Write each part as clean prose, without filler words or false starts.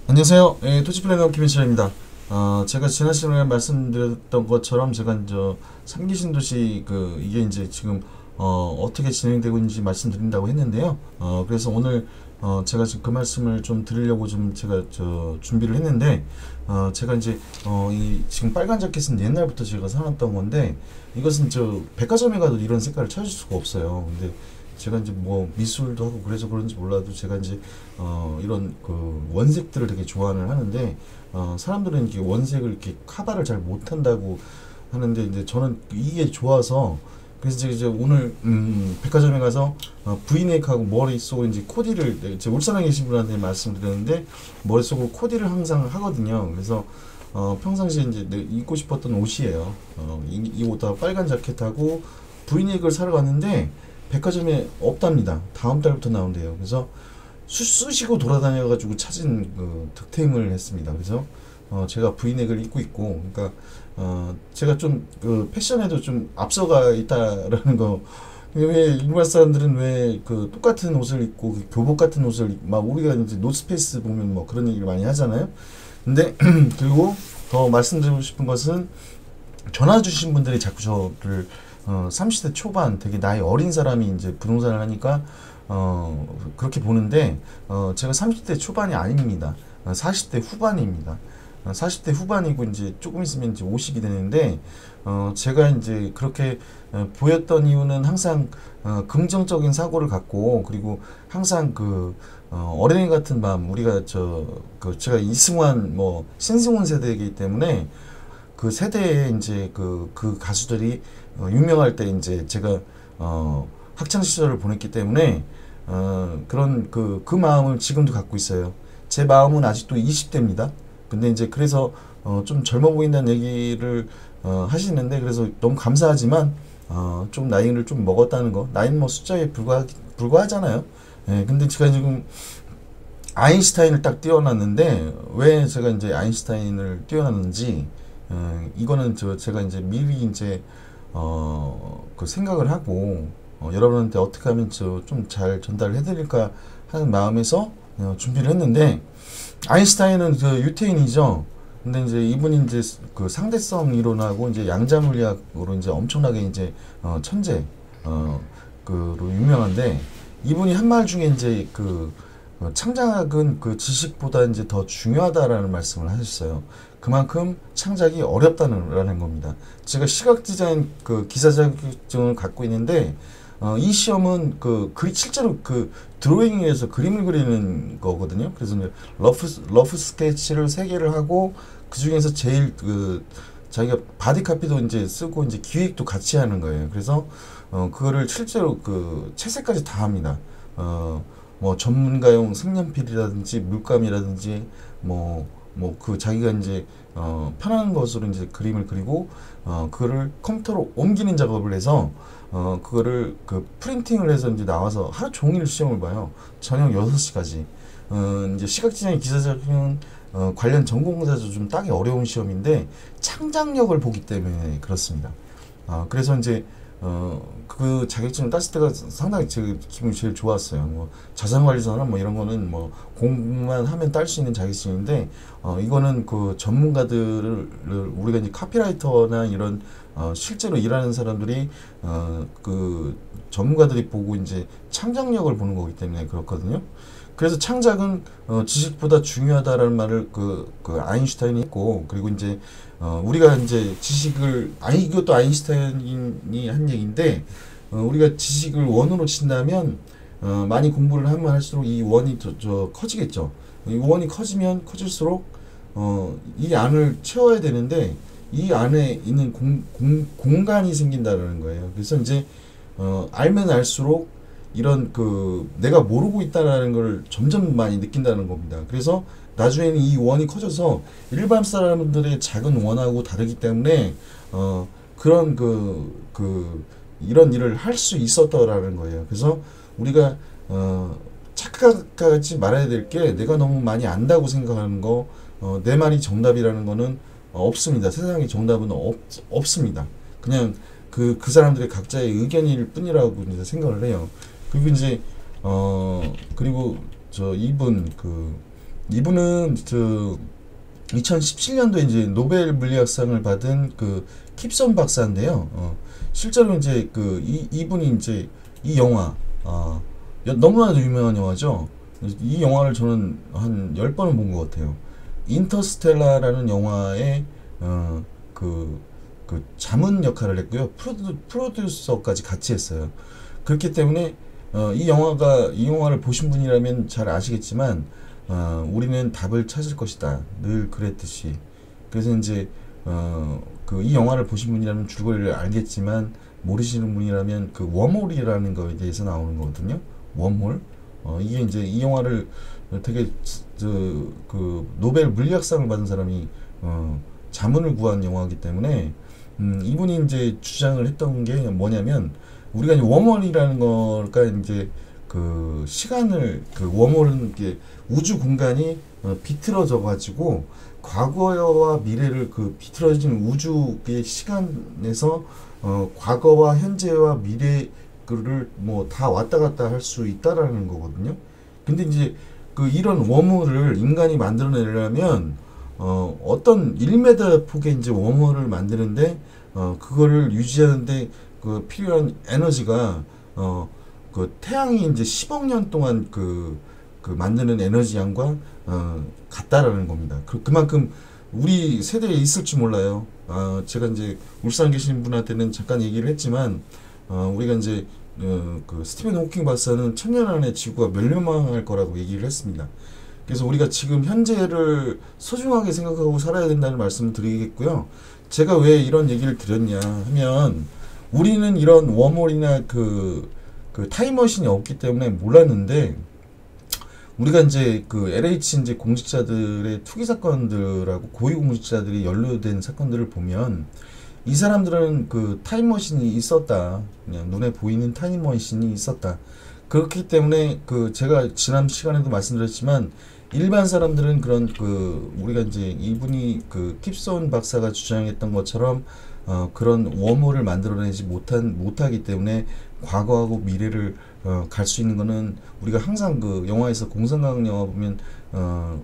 안녕하세요. 토지플래너 김인철입니다. 제가 지난 시간에 말씀드렸던 것처럼 제가 이제 3기 신도시 이게 이제 지금 어떻게 진행되고 있는지 말씀드린다고 했는데요. 그래서 오늘 제가 지금 그 말씀을 좀 드리려고 좀 제가 준비를 했는데, 제가 이제 이 지금 빨간 자켓은 옛날부터 제가 사놨던 건데, 이것은 백화점에 가도 이런 색깔을 찾을 수가 없어요. 근데 제가 이제 뭐 미술도 하고 그래서 그런지 몰라도 제가 이제 이런 원색들을 되게 좋아를 하는데, 사람들은 이렇게 원색을 이렇게 커버를 잘 못한다고 하는데, 이제 저는 이게 좋아서, 그래서 이제 오늘 백화점에 가서 브이넥하고 머릿속으로 이제 코디를, 제 울산에 계신 분한테 말씀드렸는데 머릿속으로 코디를 항상 하거든요. 그래서 평상시에 이제 입고 싶었던 옷이에요. 이 옷하고 빨간 자켓하고 브이넥을 사러 갔는데 백화점에 없답니다. 다음 달부터 나온대요. 그래서 쑤시고 돌아다녀가지고 찾은 득템을 했습니다. 그래서 제가 브이넥을 입고 있고, 그러니까 제가 좀 패션에도 좀 앞서가 있다라는 거. 왜 일반 사람들은 왜 똑같은 옷을 입고 교복 같은 옷을 막 우리가 이제 노스페이스 보면 뭐 그런 얘기를 많이 하잖아요. 근데 그리고 더 말씀드리고 싶은 것은, 전화 주신 분들이 자꾸 저를 30대 초반 되게 나이 어린 사람이 이제 부동산을 하니까 그렇게 보는데, 제가 30대 초반이 아닙니다. 40대 후반입니다. 40대 후반이고 이제 조금 있으면 이제 50이 되는데, 제가 이제 그렇게 보였던 이유는 항상 긍정적인 사고를 갖고, 그리고 항상 어린애 같은 마음, 우리가 제가 이승환 뭐 신승훈 세대이기 때문에 그 세대에 이제 그 가수들이 유명할 때 이제 제가 학창 시절을 보냈기 때문에 그런 그 마음을 지금도 갖고 있어요. 제 마음은 아직도 20대입니다. 근데 이제 그래서 좀 젊어 보인다는 얘기를 하시는데, 그래서 너무 감사하지만 좀 나이를 좀 먹었다는 거, 나이는 뭐 숫자에 불과하잖아요. 예, 근데 제가 지금 아인슈타인을 딱 띄워놨는데, 왜 제가 이제 아인슈타인을 띄워놨는지, 이거는 제가 이제 미리 이제 그 생각을 하고 여러분한테 어떻게 하면 좀 잘 전달을 해드릴까 하는 마음에서 준비를 했는데, 아인슈타인은 유태인이죠. 근데 이제 이분이 이제 상대성 이론하고 이제 양자 물리학으로 이제 엄청나게 이제 천재 그로 유명한데, 이분이 한 말 중에 이제 창작은 지식보다 이제 더 중요하다라는 말씀을 하셨어요. 그만큼 창작이 어렵다는 겁니다. 제가 시각 디자인 기사 자격증을 갖고 있는데, 이 시험은 실제로 드로잉에서 그림을 그리는 거거든요. 그래서 이제 러프 스케치를 3개를 하고, 그 중에서 제일 자기가 바디 카피도 이제 쓰고 이제 기획도 같이 하는 거예요. 그래서 그거를 실제로 채색까지 다 합니다. 뭐 전문가용 색연필이라든지 물감이라든지 자기가 이제 편한 것으로 이제 그림을 그리고 그거를 컴퓨터로 옮기는 작업을 해서 그거를 프린팅을 해서 이제 나와서 하루 종일 시험을 봐요. 저녁 6시까지. 이제 시각 디자인 기사 자격증은 관련 전공자도 좀 따기 어려운 시험인데, 창작력을 보기 때문에 그렇습니다. 그래서 이제 그 자격증을 땄을 때가 상당히 제 기분이 제일 좋았어요. 뭐 자산관리사나 뭐 이런 거는 뭐 공부만 하면 딸 수 있는 자격증인데, 이거는 전문가들을 우리가 이제 카피라이터나 이런 실제로 일하는 사람들이 전문가들이 보고 이제 창작력을 보는 거기 때문에 그렇거든요. 그래서 창작은 지식보다 중요하다라는 말을 아인슈타인이 했고, 그리고 이제 우리가 이제 이것도 아인슈타인이 한 얘기인데, 우리가 지식을 원으로 친다면 많이 공부를 하면 할수록 이 원이 커지겠죠. 이 원이 커지면 커질수록 이 안을 채워야 되는데, 이 안에 있는 공간이 생긴다는 거예요. 그래서 이제 알면 알수록 이런 내가 모르고 있다는 걸 점점 많이 느낀다는 겁니다. 그래서 나중에는 이 원이 커져서 일반 사람들의 작은 원하고 다르기 때문에 그런 이런 일을 할 수 있었더라는 거예요. 그래서 우리가 착각하지 말아야 될 게, 내가 너무 많이 안다고 생각하는 거, 내 말이 정답이라는 거는 없습니다. 세상에 정답은 없습니다. 그냥 그 사람들의 각자의 의견일 뿐이라고 이제 생각을 해요. 그리고 이제 그리고 이분 이분은 2017년도에 이제 노벨 물리학상을 받은 그 킵슨 박사인데요. 실제로 이제 이분이 이제 이 영화, 너무나도 유명한 영화죠. 이 영화를 저는 한 10번은 본 것 같아요. 인터스텔라라는 영화에 자문 역할을 했고요. 프로듀서까지 같이 했어요. 그렇기 때문에 이 영화를 보신 분이라면 잘 아시겠지만 우리는 답을 찾을 것이다. 늘 그랬듯이. 그래서 이제 이 영화를 보신 분이라면 줄거리를 알겠지만 모르시는 분이라면 그 웜홀이라는 거에 대해서 나오는 거거든요. 웜홀. 이게 이제 이 영화를 되게 노벨 물리학상을 받은 사람이 자문을 구한 영화이기 때문에 이분이 이제 주장을 했던 게 뭐냐면 우리가 이제 웜홀이라는 거가 이제 그 시간을 웜홀은 이게 우주 공간이 비틀어져 가지고 과거와 미래를 비틀어진 우주의 시간에서 과거와 현재와 미래를 뭐 다 왔다 갔다 할 수 있다라는 거거든요. 근데 이제 이런 웜홀을 인간이 만들어내려면 어떤 1m 폭의 이제 웜홀을 만드는데 그거를 유지하는데 필요한 에너지가 태양이 이제 10억 년 동안 만드는 에너지 양과 같다라는 겁니다. 그만큼 우리 세대에 있을지 몰라요. 제가 이제 울산 계신 분한테는 잠깐 얘기를 했지만 우리가 이제 스티븐 호킹 박사는 1000년 안에 지구가 멸망할 거라고 얘기를 했습니다. 그래서 우리가 지금 현재를 소중하게 생각하고 살아야 된다는 말씀을 드리겠고요. 제가 왜 이런 얘기를 드렸냐 하면 우리는 이런 웜홀이나 타임머신이 없기 때문에 몰랐는데 우리가 이제 LH 이제 공직자들의 투기 사건들하고 고위 공직자들이 연루된 사건들을 보면 이 사람들은 타임머신이 있었다. 그냥 눈에 보이는 타임머신이 있었다. 그렇기 때문에 제가 지난 시간에도 말씀드렸지만 일반 사람들은 그런 우리가 이제 이분이 킵슨 박사가 주장했던 것처럼 그런 웜홀을 만들어내지 못하기 때문에 과거하고 미래를 갈 수 있는 거는 우리가 항상 영화에서 공상과학 영화 보면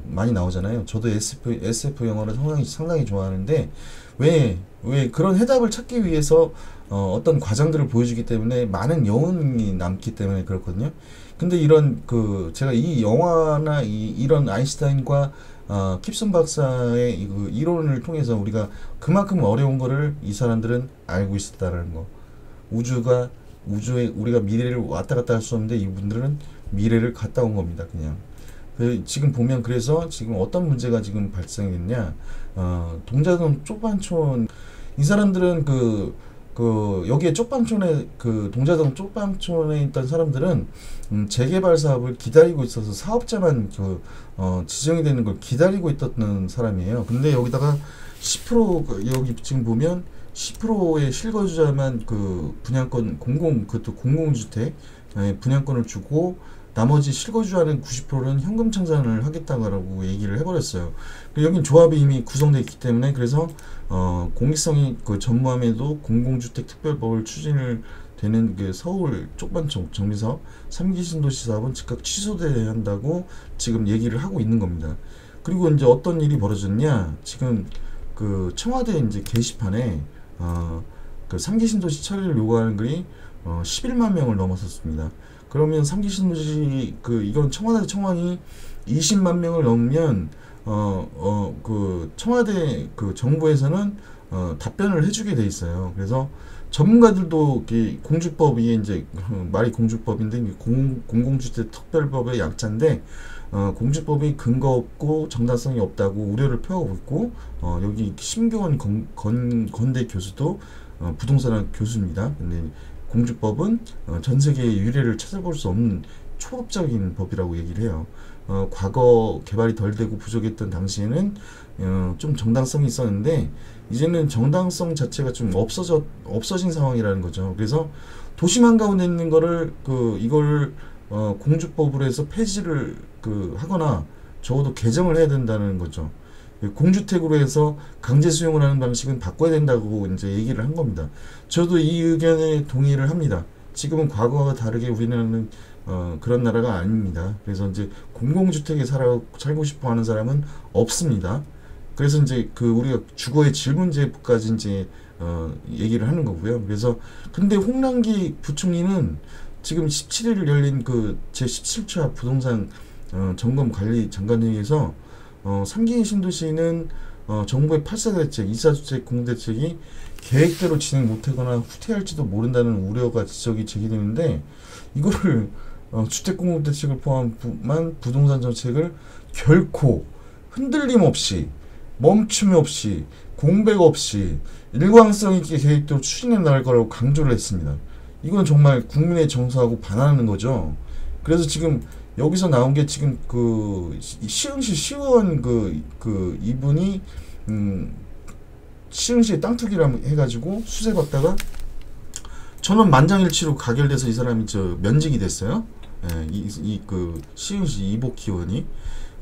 많이 나오잖아요. 저도 SF 영화를 상당히 좋아하는데 왜 그런 해답을 찾기 위해서 어떤 과정들을 보여주기 때문에 많은 여운이 남기 때문에 그렇거든요. 근데 이런 제가 이 영화나 이런 아인슈타인과 킵슨 박사의 이론을 통해서 우리가 그만큼 어려운 거를 이 사람들은 알고 있었다라는 거. 우주에 우리가 미래를 왔다 갔다 할 수 없는데 이분들은 미래를 갔다 온 겁니다. 그냥. 지금 보면 그래서 지금 어떤 문제가 지금 발생했냐. 동자동 쪽방촌 이 사람들은 여기에 쪽방촌에 동자동 쪽방촌에 있던 사람들은 재개발 사업을 기다리고 있어서 사업자만 지정이 되는 걸 기다리고 있던 사람이에요. 근데 여기다가 10% 여기 지금 보면 10%의 실거주자만 분양권 그것도 공공주택 분양권을 주고 나머지 실거주하는 90%는 현금 청산을 하겠다고 얘기를 해버렸어요. 여긴 조합이 이미 구성되어 있기 때문에 그래서 공익성이 전무함에도 공공주택 특별법을 추진을 되는 서울 쪽반촌 정비사업 3기 신도시 사업은 즉각 취소돼야 한다고 지금 얘기를 하고 있는 겁니다. 그리고 이제 어떤 일이 벌어졌냐 지금 청와대 이제 게시판에 3기 신도시 처리를 요구하는 글이 11만 명을 넘어섰습니다. 그러면 3기 신도시 이건 청와대 청원이 20만 명을 넘으면 청와대 정부에서는 답변을 해주게 돼 있어요. 그래서 전문가들도 공주법이 이제 말이 공주법인데 공공주택 특별법의 약자인데 공주법이 근거 없고 정당성이 없다고 우려를 표하고 있고 여기 심교원 건대 교수도 부동산학 교수입니다. 근데 공주법은 전 세계의 유례를 찾아볼 수 없는 초법적인 법이라고 얘기를 해요. 과거 개발이 덜 되고 부족했던 당시에는 좀 정당성이 있었는데 이제는 정당성 자체가 좀 없어진 상황이라는 거죠. 그래서 도심 한가운데 있는 거를 이걸 공주법으로 해서 폐지를 하거나 적어도 개정을 해야 된다는 거죠. 공주택으로 해서 강제 수용을 하는 방식은 바꿔야 된다고 이제 얘기를 한 겁니다. 저도 이 의견에 동의를 합니다. 지금은 과거와 다르게 우리나라는 그런 나라가 아닙니다. 그래서 이제 공공주택에 살고 싶어 하는 사람은 없습니다. 그래서 이제 그 우리가 주거의 질 문제까지 이제 얘기를 하는 거고요. 그래서 근데 홍남기 부총리는 지금 17일 열린 그 제17차 부동산 점검관리 장관회의에서 3기 신도시는 정부의 8사 대책, 2사주택 공대책이 계획대로 진행 못하거나 후퇴할지도 모른다는 우려가 지적이 제기되는데 이거를 주택공급대책을 포함한 부동산 정책을 결코 흔들림 없이 멈춤 없이 공백 없이 일관성 있게 계획대로 추진해 나갈 거라고 강조를 했습니다. 이건 정말 국민의 정서하고 반하는 거죠. 그래서 지금 여기서 나온 게 지금 그 시흥시 시의원 이분이 시흥시에 땅 투기를 해가지고 수사받다가 전원 만장일치로 가결돼서 이 사람이 면직이 됐어요. 예, 그 시흥시 이복희 의원이.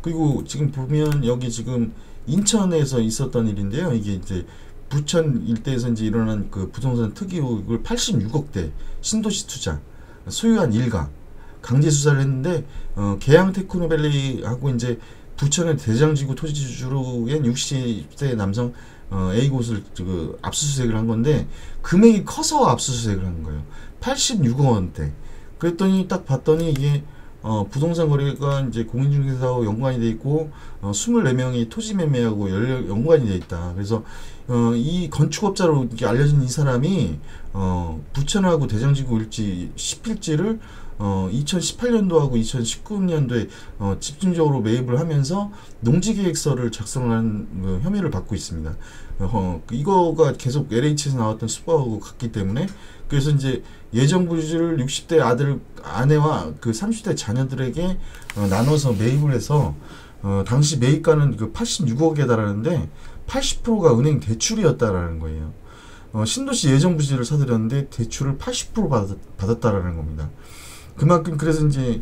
그리고 지금 보면 여기 지금 인천에서 있었던 일인데요. 이게 이제 부천 일대에서 이제 일어난 그 부동산 특이 의혹을 86억대 신도시 투자 소유한 일가 강제 수사를 했는데 계양 테크노밸리하고 이제 부천의 대장지구 토지주로인 60대 남성 A 곳을 압수수색을 한 건데 금액이 커서 압수수색을 한 거예요. 86억 원대. 그랬더니 딱 봤더니 이게 부동산 거래가 이제 공인중개사하고 연관이 돼 있고 24명이 토지 매매하고 연관이 돼 있다. 그래서 이 건축업자로 이렇게 알려진 이 사람이 부천하고 대장지구 일지 10필지를 2018년도하고 2019년도에 집중적으로 매입을 하면서 농지계획서를 작성한 혐의를 받고 있습니다. 이거가 계속 LH에서 나왔던 수법하고 같기 때문에 그래서 이제 예정 부지를 60대 아내와 그 30대 자녀들에게 나눠서 매입을 해서 당시 매입가는 그 86억에 달하는데 80%가 은행 대출이었다라는 거예요. 신도시 예정 부지를 사들였는데 대출을 80% 받았다라는 겁니다. 그만큼 그래서 이제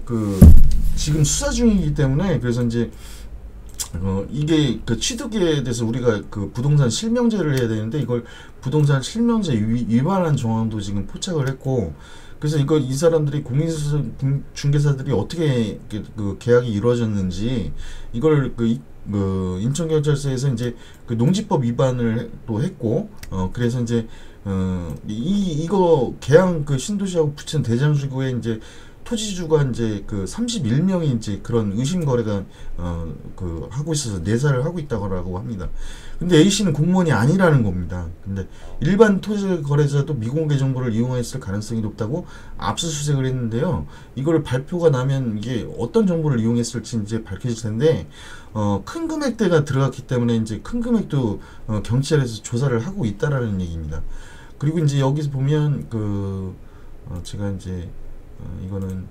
지금 수사 중이기 때문에 그래서 이제 이게 그 취득에 대해서 우리가 그 부동산 실명제를 해야 되는데 이걸 부동산 실명제 위반한 정황도 지금 포착을 했고 그래서 이 사람들이 공인중개사들이 어떻게 그 계약이 이루어졌는지 이걸 인천경찰서에서 이제 그 농지법 위반을 또 했고 그래서 이제 이거 계양 그 신도시하고 부천 대장지구에 이제 토지주가 이제 그 31명이 이제 그런 의심 거래가 하고 있어서 내사를 하고 있다고 합니다. 근데 A씨는 공무원이 아니라는 겁니다. 근데 일반 토지 거래자도 미공개 정보를 이용했을 가능성이 높다고 압수수색을 했는데요. 이걸 발표가 나면 이게 어떤 정보를 이용했을지 이제 밝혀질 텐데 큰 금액대가 들어갔기 때문에 이제 큰 금액도 경찰에서 조사를 하고 있다라는 얘기입니다. 그리고 이제 여기서 보면 제가 이제 이거는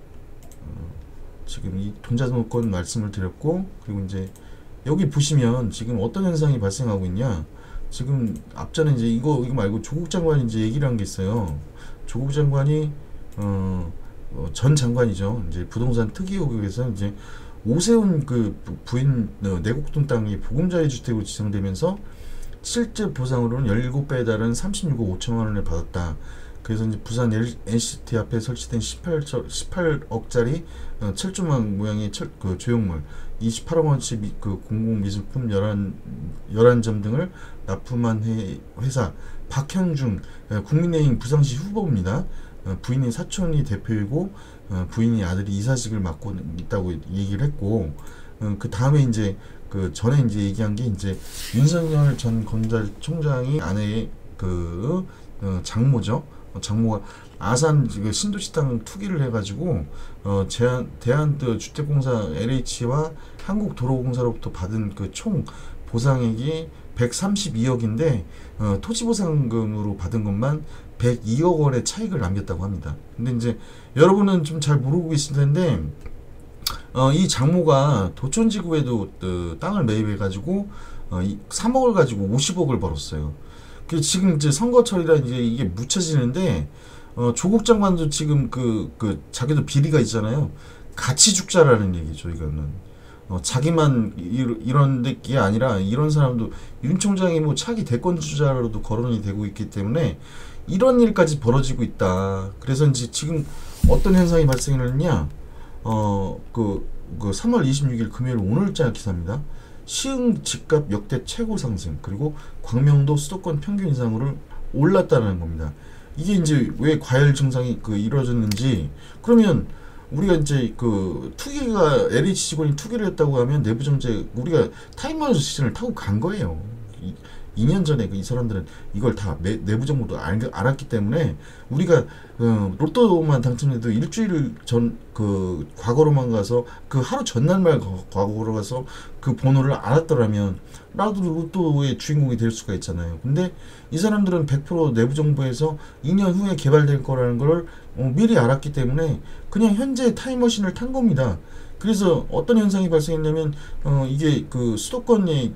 지금 이 동자등록권 말씀을 드렸고 그리고 이제 여기 보시면 지금 어떤 현상이 발생하고 있냐 지금 앞전에 이제 이거 말고 조국 장관이 이제 얘기를 한 게 있어요. 조국 장관이 전 장관이죠. 이제 부동산 특이 의혹에서 이제 오세훈 그 부인 내곡동 땅이 보금자리 주택으로 지정되면서 실제 보상으로는 17배에 달하는 36억 5천만 원을 받았다. 그래서 이제 부산 NCT 앞에 설치된 18억짜리 철조망 모양의 조형물 28억 원치 그 공공미술품 11점 등을 납품한 회사 박현중 국민의힘 부산시 후보입니다. 부인이 사촌이 대표이고 부인이 아들이 이사직을 맡고 있다고 얘기를 했고 그 다음에 이제 그 전에 이제 얘기한 게 이제 윤석열 전 검찰총장이 아내의 장모죠. 장모가 아산 신도시 땅 투기를 해가지고 대한주택공사 LH와 한국도로공사로부터 받은 그 총 보상액이 132억인데 토지보상금으로 받은 것만 102억 원의 차익을 남겼다고 합니다. 근데 이제 여러분은 좀 잘 모르고 계실 텐데 이 장모가 도촌지구에도 땅을 매입해가지고 3억을 가지고 50억을 벌었어요. 지금 이제 선거철이라 이제 이게 묻혀지는데 조국 장관도 지금 자기도 비리가 있잖아요. 같이 죽자라는 얘기죠. 이거는 자기만 이런 게 아니라 이런 사람도 윤 총장이 뭐 차기 대권 주자로도 거론이 되고 있기 때문에 이런 일까지 벌어지고 있다. 그래서 이제 지금 어떤 현상이 발생을 했냐? 그 3월 26일 금요일 오늘자 기사입니다. 시흥 집값 역대 최고 상승, 그리고 광명도 수도권 평균 이상으로 올랐다는 겁니다. 이게 이제 왜 과열 증상이 이루어졌는지, 그러면 우리가 이제 투기가 LH 직원이 투기를 했다고 하면 내부 정제, 우리가 타임머니 시즌을 타고 간 거예요. 2년 전에 이 사람들은 이걸 다 내부 정보도 알았기 때문에, 우리가 로또만 당첨돼도 일주일 전 과거로만 가서 하루 전날만 과거로 가서 그 번호를 알았더라면 나도 로또의 주인공이 될 수가 있잖아요. 근데 이 사람들은 100% 내부 정보에서 2년 후에 개발될 거라는 걸 미리 알았기 때문에 그냥 현재 타임머신을 탄 겁니다. 그래서 어떤 현상이 발생했냐면, 이게 수도권의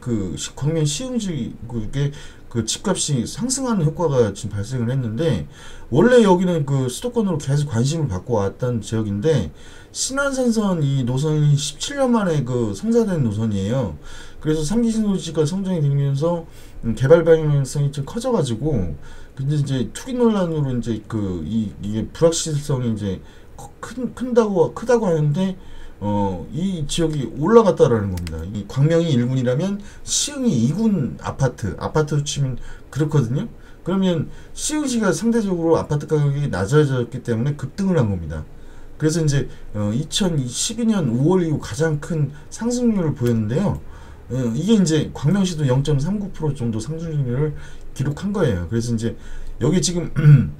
광명 시흥지구의 집값이 상승하는 효과가 지금 발생을 했는데, 원래 여기는 수도권으로 계속 관심을 받고 왔던 지역인데, 신안산선 이 노선이 17년 만에 성사된 노선이에요. 그래서 3기 신도시가 성장이 되면서 개발 방향성이 좀 커져가지고, 근데 이제 투기 논란으로 이제 이게 불확실성이 이제 크다고 하는데, 이 지역이 올라갔다라는 겁니다. 이 광명이 1군이라면 시흥이 2군 아파트 치면 그렇거든요. 그러면 시흥시가 상대적으로 아파트 가격이 낮아졌기 때문에 급등을 한 겁니다. 그래서 이제 2012년 5월 이후 가장 큰 상승률을 보였는데요. 이게 이제 광명시도 0.39% 정도 상승률을 기록한 거예요. 그래서 이제 여기 지금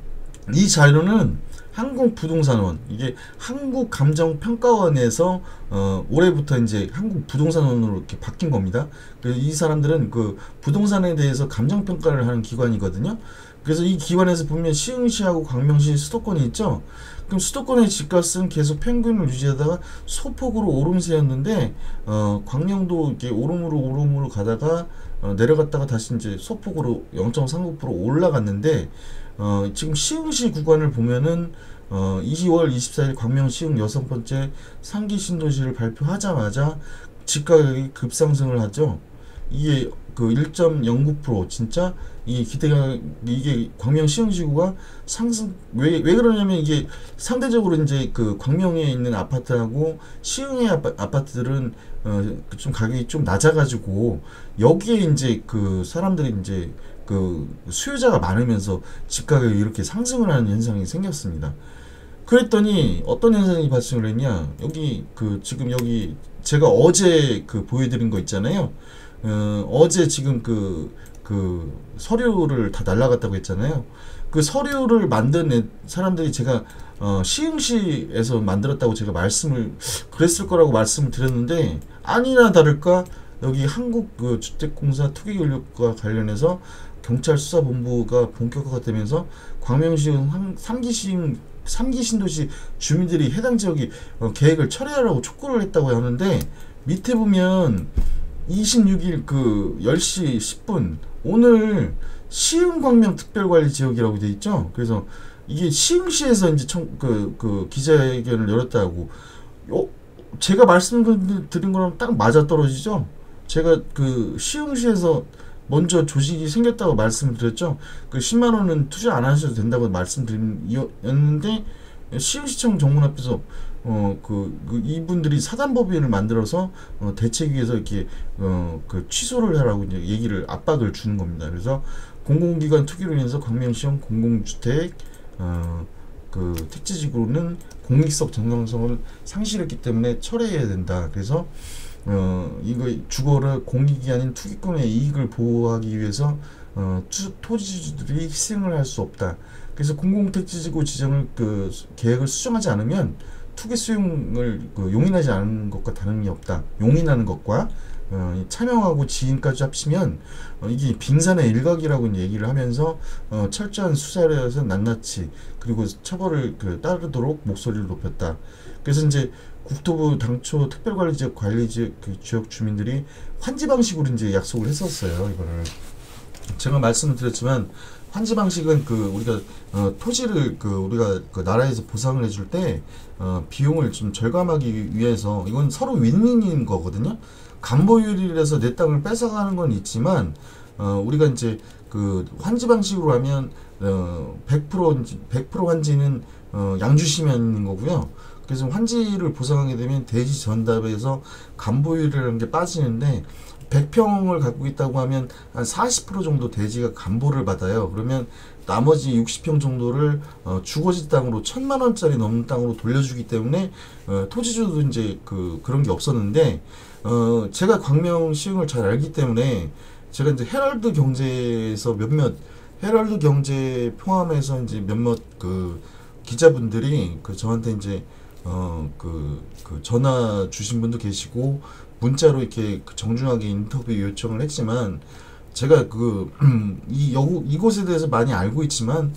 이 자료는 한국부동산원, 이게 한국감정평가원에서 올해부터 이제 한국부동산원으로 이렇게 바뀐 겁니다. 그래서 이 사람들은 부동산에 대해서 감정평가를 하는 기관이거든요. 그래서 이 기관에서 보면 시흥시하고 광명시 수도권이 있죠. 그럼 수도권의 집값은 계속 평균을 유지하다가 소폭으로 오름세였는데, 광명도 이렇게 오름으로 가다가 내려갔다가 다시 이제 소폭으로 0.39% 올라갔는데, 지금 시흥시 구간을 보면은 2월 24일 광명 시흥 6번째 상기 신도시를 발표하자마자 집가격이 급상승을 하죠. 이게 1.09% 진짜 이 기대가, 이게 광명 시흥지구가 상승, 왜 그러냐면, 이게 상대적으로 이제 광명에 있는 아파트하고 시흥의 아파트들은 좀 가격이 좀 낮아가지고, 여기에 이제 사람들이 이제 수요자가 많으면서 집가격이 이렇게 상승을 하는 현상이 생겼습니다. 그랬더니 어떤 현상이 발생을 했냐, 여기 지금 여기 제가 어제 보여드린 거 있잖아요. 어제 지금 서류를 다 날라갔다고 했잖아요. 그 서류를 만든 사람들이 제가 시흥시에서 만들었다고 제가 그랬을 거라고 말씀을 드렸는데, 아니나 다를까 여기 한국 주택공사 투기권력과 관련해서 경찰 수사본부가 본격화되면서 광명시흥 3기 신도시 주민들이 해당 지역이 계획을 철회하라고 촉구를 했다고 하는데, 밑에 보면 26일 10시 10분 오늘 시흥 광명 특별관리 지역이라고 돼 있죠. 그래서 이게 시흥시에서 이제 기자회견을 열었다고, 제가 말씀드린 거랑 딱 맞아 떨어지죠. 제가 시흥시에서 먼저 조직이 생겼다고 말씀드렸죠. 10만 원은 투자 안 하셔도 된다고 말씀드렸는데, 시흥시청 정문 앞에서 이분들이 사단법인을 만들어서 대책 위해서 이렇게 취소를 하라고 이제 압박을 주는 겁니다. 그래서 공공기관 투기로 인해서 광명시형 공공주택 택지지구로는 공익성 정당성을 상실했기 때문에 철회해야 된다. 그래서 이거 주거를 공익이 아닌 투기권의 이익을 보호하기 위해서 토지주들이 희생을 할 수 없다. 그래서 공공택지지구 지정을 계획을 수정하지 않으면 투기 수용을 용인하지 않는 것과 다름이 없다. 용인하는 것과 차명하고 지인까지 합치면 이게 빙산의 일각이라고 얘기를 하면서 철저한 수사를 해서 낱낱이 그리고 처벌을 따르도록 목소리를 높였다. 그래서 이제 국토부 당초 특별관리지역 관리지역 지역 주민들이 환지 방식으로 이제 약속을 했었어요. 이거를 제가 말씀을 드렸지만, 환지 방식은 우리가 토지를 우리가 나라에서 보상을 해줄 때 비용을 좀 절감하기 위해서, 이건 서로 윈윈인 거거든요. 간보유리라서 내 땅을 뺏어가는 건 있지만, 우리가 이제 환지 방식으로 하면 100% 환지는 양주시만 있는 거고요. 그래서 환지를 보상하게 되면 대지 전답에서 간보율이라는 게 빠지는데 100평을 갖고 있다고 하면 한 40% 정도 대지가 간보를 받아요. 그러면 나머지 60평 정도를 주거지 땅으로 1,000만 원짜리 넘는 땅으로 돌려주기 때문에 토지주도 이제 그런 게 없었는데 제가 광명 시흥을 잘 알기 때문에 제가 이제 헤럴드 경제에서 헤럴드 경제 포함해서 이제 몇몇 기자분들이 저한테 이제 전화 주신 분도 계시고 문자로 이렇게 정중하게 인터뷰 요청을 했지만 제가 이곳에 대해서 많이 알고 있지만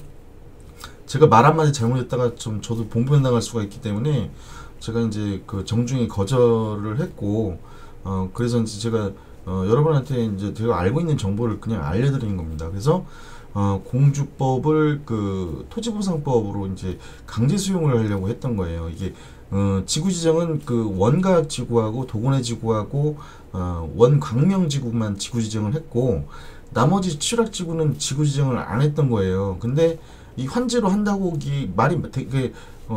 제가 말 한마디 잘못했다가 좀 저도 봉변 당할 수가 있기 때문에 제가 이제 정중히 거절을 했고 그래서 이제 제가 여러분한테 이제 제가 알고 있는 정보를 그냥 알려드리는 겁니다. 그래서 공주법을 토지보상법으로 이제 강제 수용을 하려고 했던 거예요. 이게 지구지정은 원가지구하고 도건해지구하고 원광명지구만 지구지정을 했고 나머지 칠학지구는 지구지정을 안 했던 거예요. 근데 이 환지로 한다고 말이 되게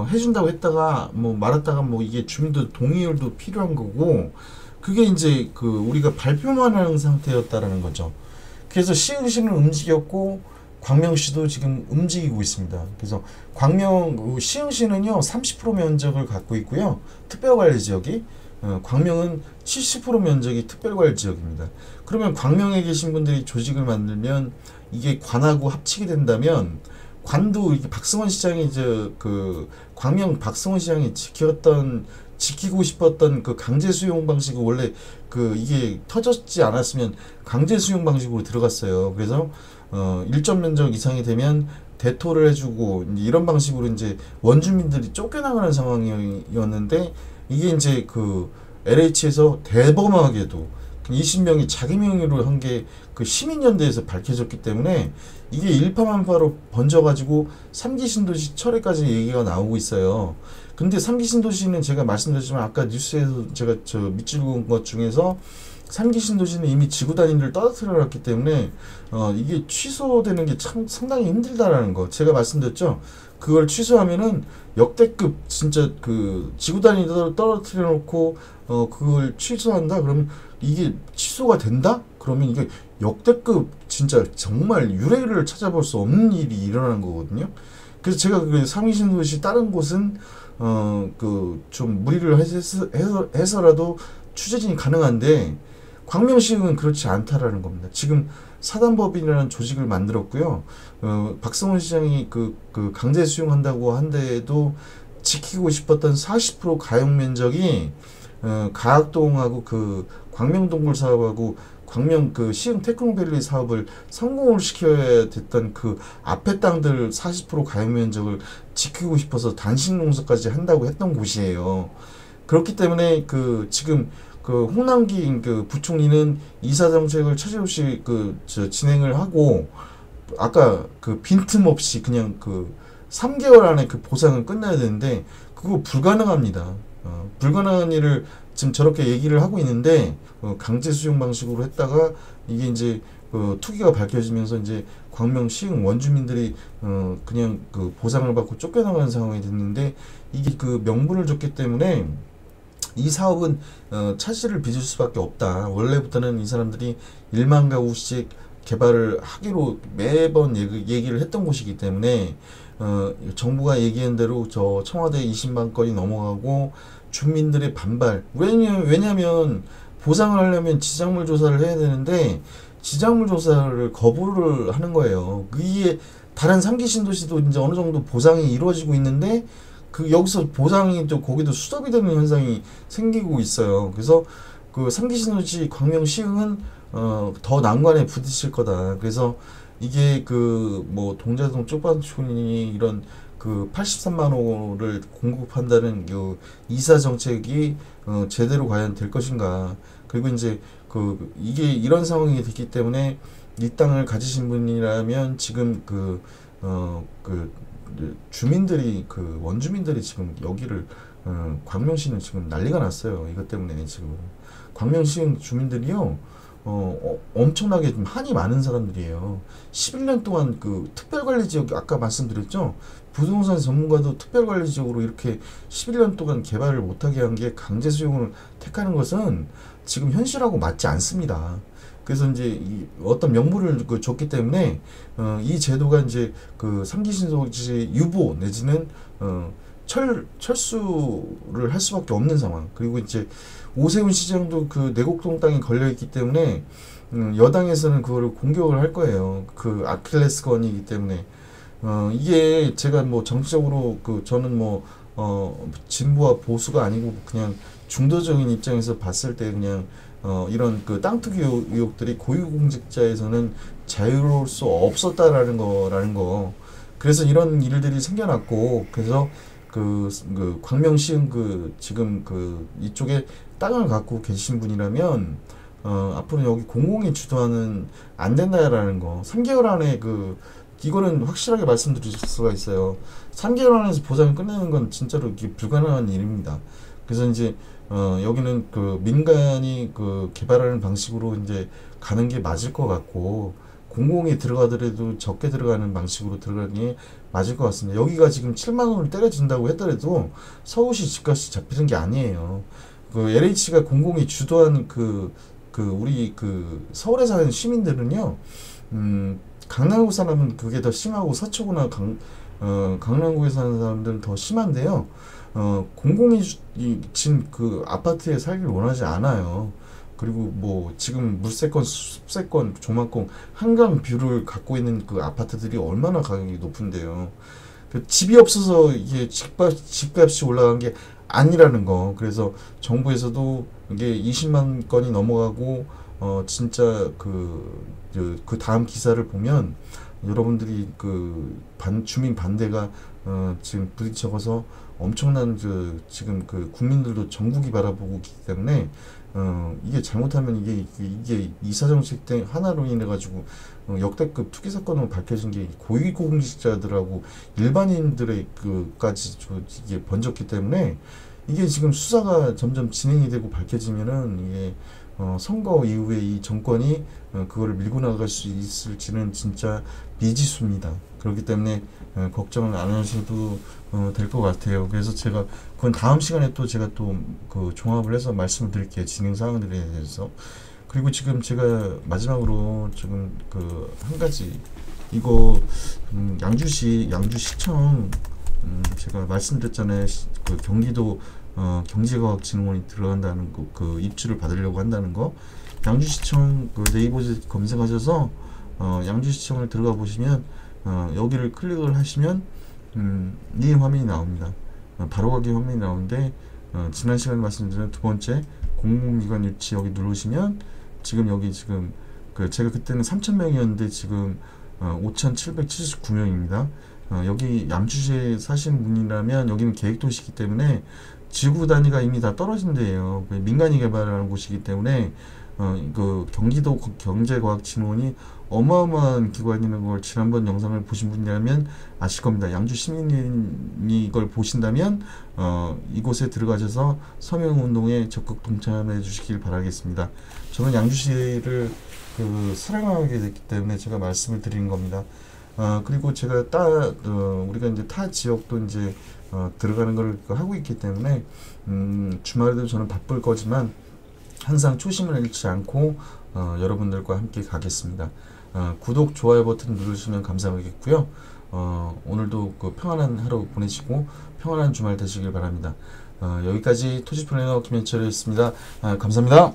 해준다고 했다가 말았다가 이게 주민들 동의율도 필요한 거고 그게 이제 우리가 발표만 하는 상태였다라는 거죠. 그래서 시흥시는 움직였고 광명시도 지금 움직이고 있습니다. 그래서 시흥시는요 30% 면적을 갖고 있고요. 특별관리지역이 광명은 70% 면적이 특별관리지역입니다. 그러면 광명에 계신 분들이 조직을 만들면 이게 관하고 합치게 된다면 관도 이렇게 박승원 시장이 광명 박승원 시장이 지키고 싶었던 강제 수용 방식을 원래 이게 터졌지 않았으면 강제 수용 방식으로 들어갔어요. 그래서 일정 면적 이상이 되면 대토를 해주고 이런 방식으로 이제 원주민들이 쫓겨나가는 상황이었는데 이게 이제 LH에서 대범하게도 20명이 자기 명의로 한 게 시민연대에서 밝혀졌기 때문에 이게 일파만파로 번져가지고 3기 신도시 철회까지 얘기가 나오고 있어요. 근데 3기 신도시는 제가 말씀드렸지만 아까 뉴스에서 제가 밑줄 그은 것 중에서 3기 신도시는 이미 지구 단위를 떨어뜨려 놨기 때문에 이게 취소되는 게 참 상당히 힘들다라는 거 제가 말씀드렸죠. 그걸 취소하면은 역대급 진짜 지구 단위를 떨어뜨려 놓고 그걸 취소한다 그러면 이게 취소가 된다? 그러면 이게 역대급 진짜 정말 유례를 찾아볼 수 없는 일이 일어나는 거거든요. 그래서 제가 3기 신도시 다른 곳은 좀 무리를 해서라도 취재진이 가능한데 광명시는 그렇지 않다라는 겁니다. 지금 사단법인이라는 조직을 만들었고요. 박성원 시장이 강제 수용한다고 한데도 지키고 싶었던 40% 가용 면적이 가학동하고 광명동굴 사업하고 광명 시흥 테크노밸리 사업을 성공을 시켜야 됐던 앞에 땅들 40% 가용 면적을 지키고 싶어서 단식 농사까지 한다고 했던 곳이에요. 그렇기 때문에 지금 홍남기 부총리는 이사 정책을 차질없이 진행을 하고 아까 빈틈없이 그냥 3개월 안에 보상은 끝나야 되는데 그거 불가능합니다. 불가능한 일을 지금 저렇게 얘기를 하고 있는데 강제 수용 방식으로 했다가 이게 이제 투기가 밝혀지면서 이제 광명 시흥 원주민들이 그냥 보상을 받고 쫓겨나가는 상황이 됐는데 이게 명분을 줬기 때문에 이 사업은 차질을 빚을 수밖에 없다. 원래부터는 이 사람들이 1만 가구씩 개발을 하기로 매번 얘기를 했던 곳이기 때문에 정부가 얘기한 대로 저 청와대 20만 건이 넘어가고 주민들의 반발 왜냐면 보상을 하려면 지작물 조사를 해야 되는데 지작물 조사를 거부를 하는 거예요. 이게 다른 3기 신도시도 이제 어느 정도 보상이 이루어지고 있는데 여기서 보상이 또 거기도 수접이 되는 현상이 생기고 있어요. 그래서 3기 신도시 광명 시흥은 더 난관에 부딪힐 거다. 그래서 이게 동자동 쪽방촌이 이런 83만 호를 공급한다는 이사 정책이 제대로 과연 될 것인가. 그리고 이제 이게 이런 상황이 됐기 때문에 이 땅을 가지신 분이라면 지금 주민들이 원주민들이 지금 여기를 광명시는 지금 난리가 났어요. 이것 때문에 지금 광명시 주민들이요 엄청나게 좀 한이 많은 사람들이에요. 11년 동안 특별관리지역 아까 말씀드렸죠. 부동산 전문가도 특별관리직으로 이렇게 11년 동안 개발을 못하게 한 게 강제 수용을 택하는 것은 지금 현실하고 맞지 않습니다. 그래서 이제 어떤 명분을 줬기 때문에 이 제도가 이제 그 삼기 신도시 유보 내지는 철수를 할 수밖에 없는 상황. 그리고 이제 오세훈 시장도 그 내곡동 땅에 걸려 있기 때문에 여당에서는 그거를 공격을 할 거예요. 그 아킬레스건이기 때문에 이게 제가 뭐 정치적으로 저는 뭐 진보와 보수가 아니고 그냥 중도적인 입장에서 봤을 때 그냥 이런 그 땅 투기 의혹들이 고위공직자에서는 자유로울 수 없었다라는 거. 그래서 이런 일들이 생겨났고, 그래서 그 광명시흥 지금 이쪽에 땅을 갖고 계신 분이라면 앞으로 여기 공공이 주도하는 안 된다라는 거. 3개월 안에 이거는 확실하게 말씀드릴 수가 있어요. 3개월 안에서 보상을 끝내는 건 진짜로 이게 불가능한 일입니다. 그래서 이제 여기는 민간이 개발하는 방식으로 이제 가는 게 맞을 것 같고, 공공이 들어가더라도 적게 들어가는 방식으로 들어가는 게 맞을 것 같습니다. 여기가 지금 7만 원을 때려준다고 했더라도 서울시 집값이 잡히는 게 아니에요. LH가 공공이 주도한 우리 서울에 사는 시민들은요, 강남구 사람은 그게 더 심하고 서초구나 강남구에 사는 사람들은 더 심한데요. 공공이 진 아파트에 살기를 원하지 않아요. 그리고 뭐 지금 물세권, 숲세권, 조망권, 한강 뷰를 갖고 있는 그 아파트들이 얼마나 가격이 높은데요. 집이 없어서 이게 집값이 올라간 게 아니라는 거. 그래서 정부에서도 이게 20만 건이 넘어가고 진짜 그 다음 기사를 보면 여러분들이 주민 반대가 지금 부딪혀서 엄청난 지금 국민들도 전국이 바라보고 있기 때문에 이게 잘못하면 이게 이사정책 때 하나로 인해 가지고 역대급 투기 사건으로 밝혀진 게 고위공직자들하고 일반인들의 까지 이게 번졌기 때문에 이게 지금 수사가 점점 진행이 되고 밝혀지면은 이게 선거 이후에 이 정권이 그거를 밀고 나갈 수 있을지는 진짜 미지수입니다. 그렇기 때문에 걱정을 안 하셔도 될 것 같아요. 그래서 제가 그건 다음 시간에 또 제가 또 종합을 해서 말씀을 드릴게요. 진행 사항들에 대해서. 그리고 지금 제가 마지막으로 지금 한 가지 이거 양주시청 제가 말씀드렸잖아요. 경기도 경제과학진흥원이 들어간다는 입주를 받으려고 한다는 거. 양주시청 네이버에 검색하셔서 양주시청을 들어가 보시면 여기를 클릭을 하시면 이 화면이 나옵니다. 바로가기 화면이 나오는데 지난 시간에 말씀드린 두 번째 공공기관 유치 여기 누르시면 지금 여기 지금 제가 그때는 3,000명이었는데 지금 5,779명입니다. 여기 양주시에 사시는 분이라면 여기는 계획도시이기 때문에 지구 단위가 이미 다 떨어진 데예요. 민간이 개발하는 곳이기 때문에 경기도 경제과학진흥원이 어마어마한 기관이라는 걸 지난번 영상을 보신 분이라면 아실 겁니다. 양주 시민이 이걸 보신다면 이곳에 들어가셔서 서명운동에 적극 동참해 주시길 바라겠습니다. 저는 양주시를 사랑하게 됐기 때문에 제가 말씀을 드리는 겁니다. 그리고 제가 우리가 이제 타 지역도 이제 들어가는 걸 하고 있기 때문에 주말에도 저는 바쁠 거지만 항상 초심을 잃지 않고 여러분들과 함께 가겠습니다. 구독, 좋아요 버튼 누르시면 감사하겠고요. 오늘도 평안한 하루 보내시고 평안한 주말 되시길 바랍니다. 여기까지 토지플래너 김현철이었습니다. 감사합니다.